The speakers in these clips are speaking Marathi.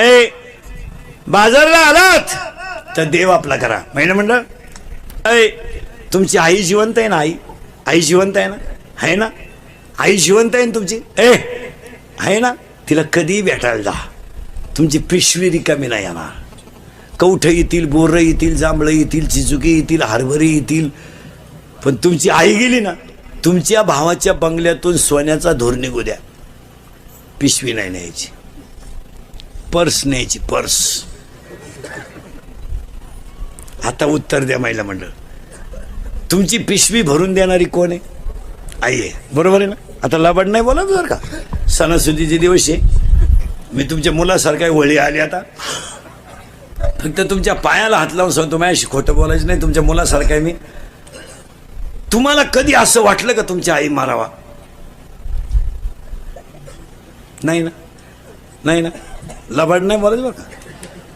ए बाजारला आलात तर देव आपला करा. महिना मंडळ ऐ तुमची आई जिवंत आहे ना? आई जिवंत आहे ना? आहे ना? आई जिवंत आहे ना तुमची? आहे ना? तिला कधी भेटायला जा. तुमची पिशवी रिकामी नाही येणार. कवठं येतील, बोरं येतील, जांभळं येतील, चिचुकी येतील, हरभरी येतील, पण तुमची आई गेली ना, तुमच्या भावाच्या बंगल्यातून सोन्याचा धूर निघू द्या, पिशवी नाही न्यायची, पर्स न्यायची, पर्स. आता उत्तर द्या महिला मंडळ, तुमची पिशवी भरून देणारी कोण आहे? आई आहे, बरोबर आहे ना? आता लबाड नाही बोला बरं का. सणासुदीचे दिवस आहे, मी तुमच्या मुलासारखा वळी आली. आता फक्त तुमच्या पायाला हात लावून सांगतो, माझ्याशी खोटं बोलायचं नाही. तुमच्या मुलासारखा आहे मी. तुम्हाला कधी असं वाटलं का तुमची आई मारावा? नाही ना? नाही ना? लबाड नाही बोलायचं बरं का.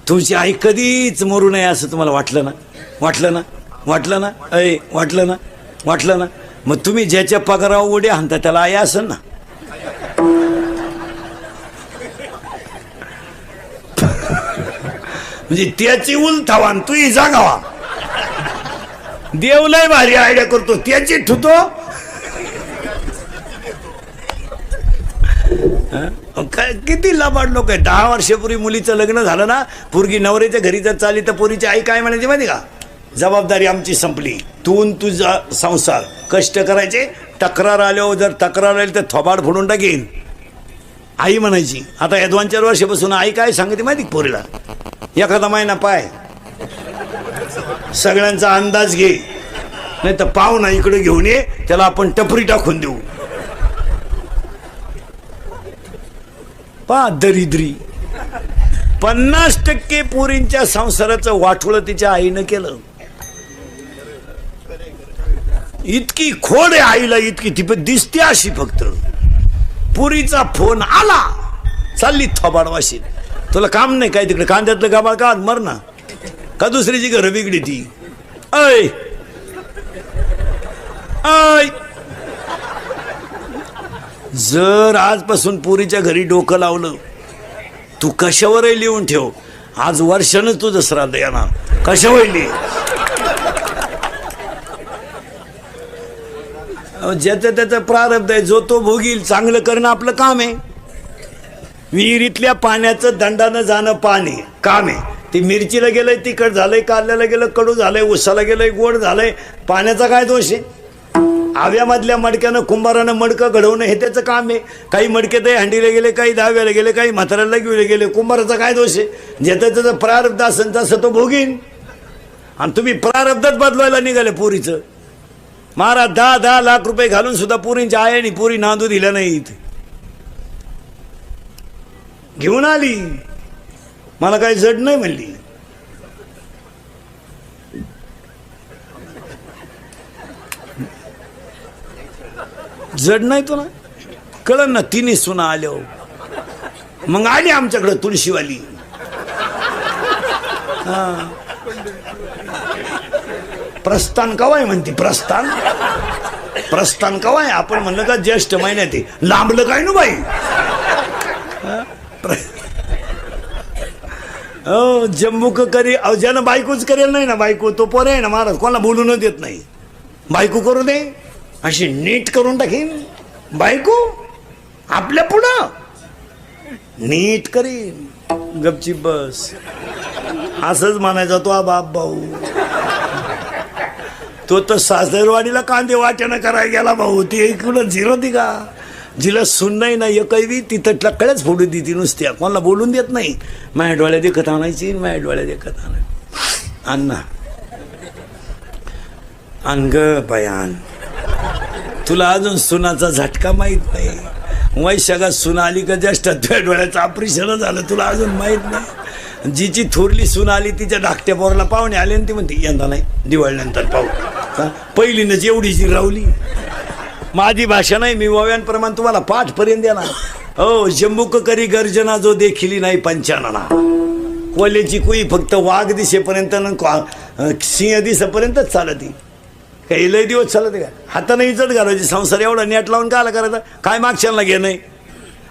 तुमची आई कधीच मरू नये असं तुम्हाला वाटलं ना? वाटलं ना? वाटलं ना? वाटलं ना? वाटलं ना? मग तुम्ही ज्याच्या पगारावर उड्या हाणता त्याला आई असेल ना? म्हणजे त्याची उलथावा तू जागावा. देव लय भारी आयडिया करतो, त्याची ठुतो. किती लबाड लोक आहे. 10 वर्षापूर्वी मुलीचं लग्न झालं ना, पोरगी नवऱ्याच्या घरी जर चाली तर पोरीची आई काय म्हणायची माहिती का? जबाबदारी आमची संपली, तू तुझा संसार, कष्ट करायचे. तक्रार आल्यावर जर तक्रार आली तर थोबाड फोडून टाकेन, आई म्हणायची. आता या 2-4 वर्षापासून आई काय सांगते माहिती पोरीला? एखादा महिना पाय, सगळ्यांचा अंदाज घे, नाही तर पाहुणा इकडे घेऊन ये, त्याला आपण टपरी टाकून देऊ. पा दरिद्री 50% पोरींच्या संसाराचं वाटोळं तिच्या आईनं केलं. इतकी खोड आहे आईला, इतकी ती पण दिसते अशी. फक्त पुरीचा फोन आला, चालली थोबाड वाशीत. तुला काम नाही काय तिकडे? कांद्यातलं गाबाळ काढ, मर ना. का दुसरीची घरं बिगडी ती? ऐ जर आजपासून पुरीच्या घरी डोकं लावलं, तू कशावरही लिहून ठेव, आज वर्षानच तुझं श्राद्ध येणार. कशावर लिहि, ज्याचं त्याचं प्रारब्ध आहे, जो तो भोगील. चांगलं करणं आपलं काम आहे. विहिरीतल्या पाण्याचं दंडानं जाणं पाणी काम आहे. ती मिरचीला गेलंय तिखट झालंय, कारल्याला गेलं कडू झालंय, उसाला गेलंय गोड झालंय, पाण्याचा काय दोष आहे? आव्यामधल्या मडक्यानं कुंभारानं मडकं घडवणं हे त्याचं काम आहे. काही मडके ते हंडीला गेले, काही दहाव्याला गेले, काही म्हाताऱ्याला घेऊन गेले. कुंभाराचा काय दोष आहे? ज्याचं त्याचं प्रारब्ध असेल तसं तो भोगीन. आणि तुम्ही प्रारब्धच बदलवायला निघाले पोरीचं. महाराज 10-10 लाख रुपये घालून सुद्धा पोरींच्या आयानी पोरी नांदू दिल्या नाहीत. घेऊन आली, मला काही जड नाही म्हणली. जड नाही तो ना, कळलं ना. तिने सुना आल्या, मग आली आमच्याकडं तुळशीवाली. प्रस्थान कवाय म्हणते? प्रस्थान प्रस्थान कवाय? आपण म्हणलं का ज्येष्ठ महिन्यात आहे, लांबलं काय ना बाई. जम्बूक करी, ज्यानं बायकोच करेल नाही ना, बायको तो पोर आहे ना महाराज, कोणाला बोलून देत नाही. बायको करू दे, अशी नीट करून टाकीन बायको, आपल्या पुढं नीट करीन. गपचीप बस, असंच म्हणायचा तो बाप भाऊ. तो तर सासरवाडीला कांदे वाट्यानं करायला गेला भाऊ. ती इकडं झिरवती का? जिला सुन नाही ना एकही, तिथं टक्कळच फोडू देते नुसत्या, कोणाला बोलून देत नाही. माझ्या डोळ्यात देखत आणायची, माझ्या डोळ्यात देखत आणायची. अण्णा आण ग बयान, तुला अजून सुनाचा झटका माहित नाही. वैशाखात सुना आली का ज्येष्ठात तुझ्या डोळ्याचं ऑपरेशन झालं, तुला अजून माहित नाही. जिची थोरली सून आली तिच्या धाकट्या पोराला पाहुणे आले आणि ती म्हणते यंदा नाही, दिवाळीनंतर पाहू. पहिलीनंच एवढी जी रावली. माझी भाषा नाही, मी ओव्यांप्रमाणे तुम्हाला पाठ पर्यंत देणार. हो, जम्बूक करी गर्जना जो देखिली नाही पंचानना. कोल्याची कुई फक्त वाघ दिसेपर्यंत सिंह दिसेपर्यंतच चालती. काही लय दिवस चालत का? हाताने इज्जत घालायची. संसार एवढा नेट लावून कायला करायचा? काय मागशाला घे नाही.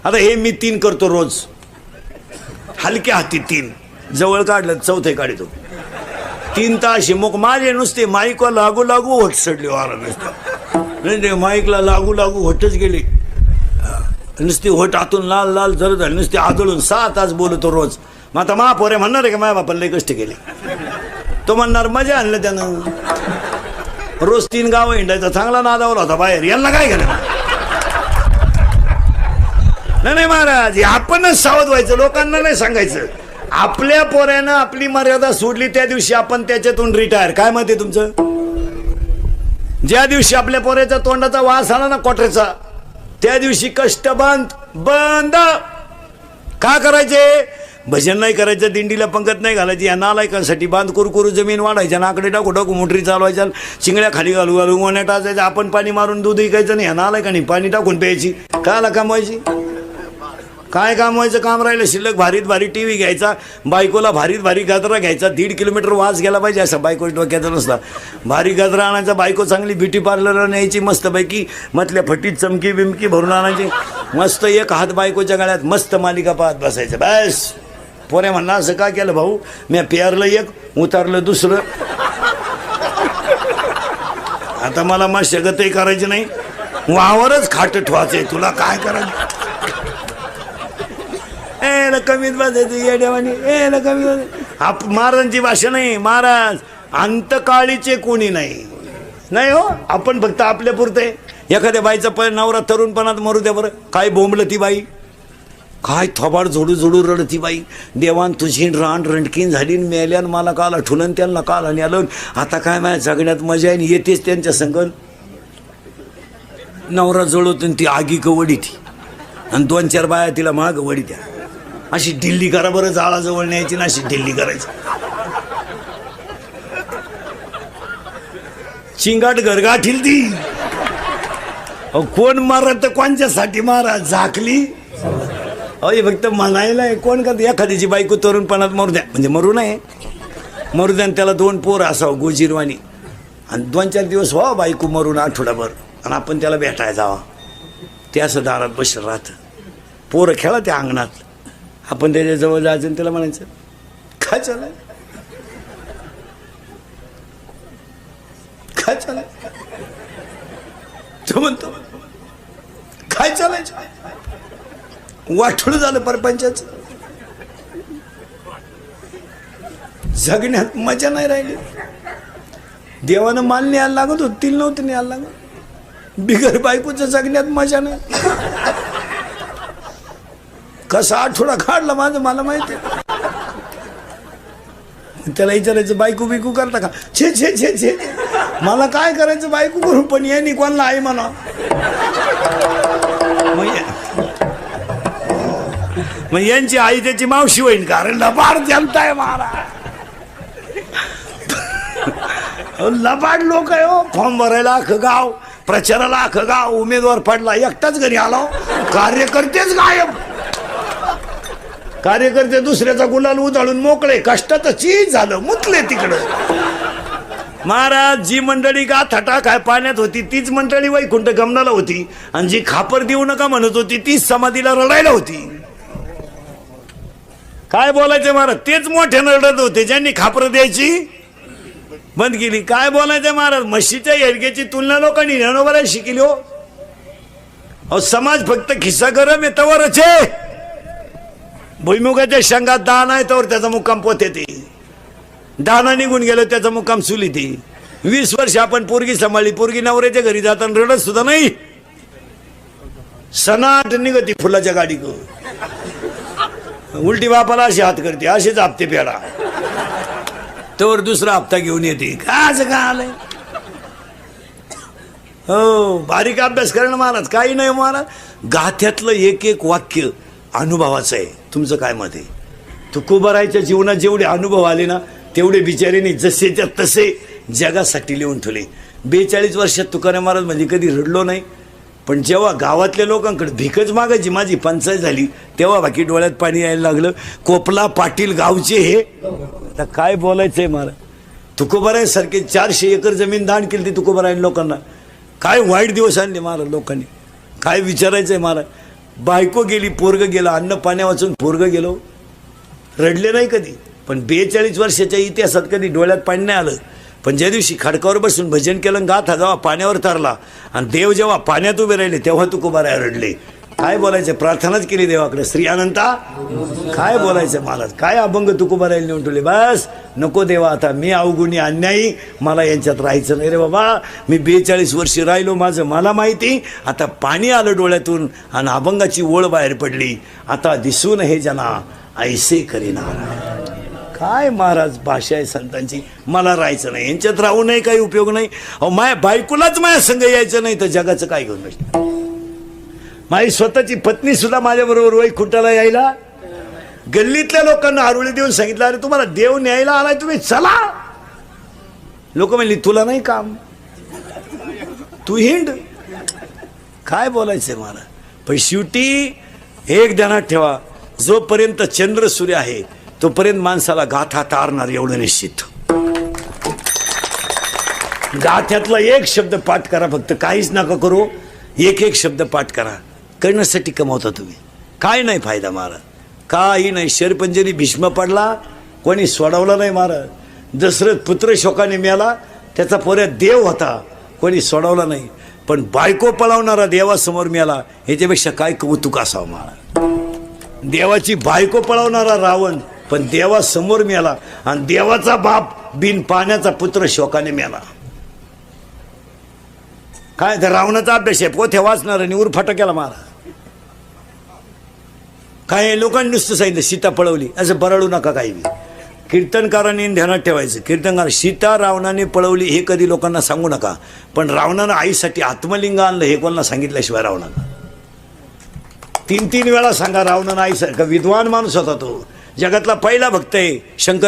आता हे मी 3 करतो रोज. हलक्या हाती 3 जवळ काढलं चौथे काढतो 3 तास मग माझे नुसते माईकला लागू लागू होट सडले वारा नुसतं नाही माईकला लागू लागू होटच गेले नुसती होट आतून लाल लाल जर झाली नुसती आदळून 6 तास बोलतो रोज. मग आता महापोरे म्हणणार आहे का माझ्या बापाला लय कष्ट केले. तो म्हणणार मजा आणलं त्यानं रोज 3 गावं हिंडायचा चांगला नादावला होता बाहेर यांना काय केलं. नाही महाराज आपणच सावध व्हायचं लोकांना नाही सांगायचं. आपल्या पोऱ्यानं आपली मर्यादा सोडली त्या दिवशी आपण त्याच्यातून रिटायर. काय मत आहे तुमचं. ज्या दिवशी आपल्या पोऱ्याच्या तोंडाचा वास आला ना कोठऱ्याचा त्या दिवशी कष्ट बंद. का करायचे. भजन नाही करायचं दिंडीला पंगत नाही घालायची या नालायकांसाठी बांध कुरकुरू जमीन वाढायच्या नाकडे टाकू टाकू मोटरी चालवायच्या चिंगड्या खाली घालू घालू गोण्या टाचायचं आपण पाणी मारून दूध विकायचं नाही या नालायकांनी पाणी टाकून प्यायची. कायला कमवायची. काय कामवायचं काम राहिलं शिल्लक. भारीत भारी टीव्ही घ्यायचा बायकोला भारीत भारी गजरा घ्यायचा 1.5 किलोमीटर वास गेला पाहिजे असा बायको डोक्याचा नसता. भारी गजरा आणायचा बायको चांगली ब्युटी पार्लर न्यायची मस्तपैकी मधल्या फटीत चमकी बिमकी भरून आणायची मस्त एक हात बायकोच्या गळ्यात मस्त मालिका पाहत बसायचं बस. पोऱ्या म्हणणार असं का केलं भाऊ मी पेरलं एक उतारलं दुसरं आता मला मशागतही करायची नाही वावरच खाट ठेवायचंय तुला काय करायचं. कमीत बसायचं येड्यावानी कमी महाराजांची भाषा नाही. महाराज अंतकाळीचे कोणी नाही हो. आपण फक्त आपल्या पुरते एखाद्या बाईचा नवरा तरुणपणात मरू द्या बरं. काय बोंबलं ती बाई काय थोबाड जोडू जोडू रडती बाई. देवान तुझी रान रणकीन झाली मेल्यान मला काल आठवलं त्यांना काल आणि आलं आता काय माझ्या जगण्यात मजा आहे येतेच त्यांच्या संगत. नवरा जोडवतो ती आगी कवडी ती आणि 2-4 बाया तिला माग वडी द्या अशी ढिल्ली करा बरं. जाळाजवळ न्यायची ना अशी ढिल्ली करायची. चिंगाट गरगाठील ती कोण मारत तर कोणच्यासाठी मारा झाकली अय फक्त म्हणायला कोण का एखाद्याची बायको तरुणपणात मरू द्या म्हणजे मरू नये मरू द्या त्याला 2 पोर असावं गोजीरवाणी आणि 2-4 दिवस व्हा बायको मरून आठवडाभर आणि आपण त्याला भेटायला जावा. ते असं दारात बसलं राहतं. पोरं खेळा त्या अंगणात आपण त्याच्याजवळ जायचं आणि त्याला म्हणायचं काय चालय काय चालय. तो म्हणतो काय चालायचं वाटोळ झालं परपंचाचं. जगण्यात मजा नाही राहिली. देवानं माल न्यायला लागत होत तिला नव्हतं न्यायला लागत. बिगर बायकोचं जगण्यात मजा नाही. कसा आठवडा काढला माझं मला माहिती. त्याला विचारायचं बायको बिकू करता का. छे छे छे छे मला काय करायचं बायको करून पण यांनी कोणाला आई म्हणा. मग यांची आई त्याची मावशी होईन कारण लबाड जनताय मारा लबाड लोक आहे हो. फॉर्म भरायला अख्खं गाव प्रचाराला अख्खं गाव उमेदवार पडला एकटाच घरी आला कार्यकर्तेच गायब. कार्यकर्ते दुसऱ्याचा गुलाल उधळून मोकळे कष्टाचं चीज झालं मुतले तिकडं. महाराज जी मंडळी गाथाटा काय पाण्यात होती तीच मंडळी वैकुंठ गमनाला होती आणि जी खापर देऊ नका म्हणत होती तीच समाधीला रडायला होती. काय बोलायचं महाराज तेच मोठ्यानं रडत होते ज्यांनी खापर द्यायची बंद केली. काय बोलायचं महाराज म्हशीच्या येडग्याची तुलना लोकांनी रणोबराय शिकली हो. अहो समाज फक्त खिस्सा गरम आहे तवरच आहे. भुईमुगाच्या शेंगात दाना आहे तर त्याचा मुक्काम पोते ती दाना निघून गेलं त्याचा मुक्काम सुली ती. 20 वर्ष आपण पोरगी सांभाळली पोरगी नवऱ्याच्या घरी जाताना रडत सुद्धा नाही. सनाट निघती फुलाच्या गाडी उलटी बापाला अशी हात करते असेच हप्ते पेडा तर दुसरा हप्ता घेऊन येते. काच का आलंय हो बारीक अभ्यास करणं महाराज काही नाही महाराज. गाथ्यातलं एक वाक्य अनुभवाचं आहे. तुमचं काय मत आहे. तुकोबारायच्या जीवनात जेवढे अनुभव आले ना तेवढे बिचारीने जसेच्या तसे जगासाठी लिहून ठेवले. 42 वर्षात तुकाराम महाराज म्हणजे कधी रडलो नाही. पण जेव्हा गावातल्या लोकांकडे भिकच मागायची माझी पंचायत झाली तेव्हा बाकी डोळ्यात पाणी यायला लागलं. कोपला पाटील गावचे हे आता काय बोलायचंय महाराज. तुकोबाराय सारखे 400 एकर जमीन दान केली ती तुकोबाराय लोकांना. काय वाईट दिवस आणले महाराज लोकांनी. काय विचारायचंय महाराज. बायको गेली पोरग गेलं अन्न पाण्या वाचून पोरग गेलो रडले नाही कधी, पण 42 वर्षाच्या इतिहासात कधी डोळ्यात पाणी नाही आलं. पण ज्या दिवशी खडकावर बसून भजन केलं, गाथा जेव्हा पाण्यावर तरला आणि देव जेव्हा पाण्यात उभे राहिले तेव्हा तुकोबाराय रडले. काय बोलायचं, प्रार्थनाच केली देवाकडे, श्री अनंता काय बोलायचं महाराज, काय अभंग तुकोबारायला नेऊन ठेवले. बस नको देवा, आता मी अवगुणी अन्यायी, मला यांच्यात राहायचं नाही रे बाबा. मी 42 वर्षी राहिलो, माझं मला माहिती. आता पाणी आलं डोळ्यातून आणि अभंगाची ओळ बाहेर पडली. आता दिसून हे जना ऐसे करीना. काय महाराज भाषा आहे संतांची. मला राहायचं नाही, यांच्यात राहू नाही, काही उपयोग नाही. अहो माया बायकोलाच माझ्या संग यायचं नाही तर जगाचं काय घेऊन बसलं. माझी स्वतःची पत्नी सुद्धा माझ्याबरोबर वैकुंठाला यायला, गल्लीतल्या लोकांना आरुळी देऊन सांगितलं, अरे तुम्हाला देव न्यायला आलाय, तुम्ही चला. लोक म्हणली तुला नाही काम, तू हिंड. काय बोलायचंय मला. पण शेवटी एक ध्यानात ठेवा, जोपर्यंत चंद्र सूर्य आहे तोपर्यंत माणसाला गाथा तारणार एवढं निश्चित. गाथ्यातला एक शब्द पाठ करा फक्त, काहीच नका करू. एक एक शब्द पाठ करा. करण्यासाठी कमावता तुम्ही, काय नाही फायदा महाराज, काही नाही. शरपंजरी भीष्म पडला, कोणी सोडवला नाही महाराज. दशरथ पुत्र शोकाने मेला, त्याचा पोऱ्यात देव होता, कोणी सोडवला नाही. पण बायको पळवणारा देवासमोर मेला, ह्याच्यापेक्षा काय कौतुक असावं महाराज. देवाची बायको पळवणारा रावण पण देवासमोर मेला, आणि देवाचा बाप बिन पाण्याचा पुत्र शोकाने मेला. काय तर रावणाचा अभ्यास आहे, पोथ्या वाचणार आणि उरफाटा केला महाराज. काय लोकांनी नुसतं सांगितलं सीता पळवली, असं बरळू नका काही बी. कीर्तनकारांनी ध्यानात ठेवायचं, कीर्तनकार सीता रावणाने पळवली हे कधी लोकांना सांगू नका. पण रावणानं आईसाठी आत्मलिंग आणलं हे कोणाला सांगितल्याशिवाय रावणानं 3-3 वेळा सांगा. रावणानं आईसारखा विद्वान माणूस होता तो, जगातला पहिला भक्त आहे. शंकर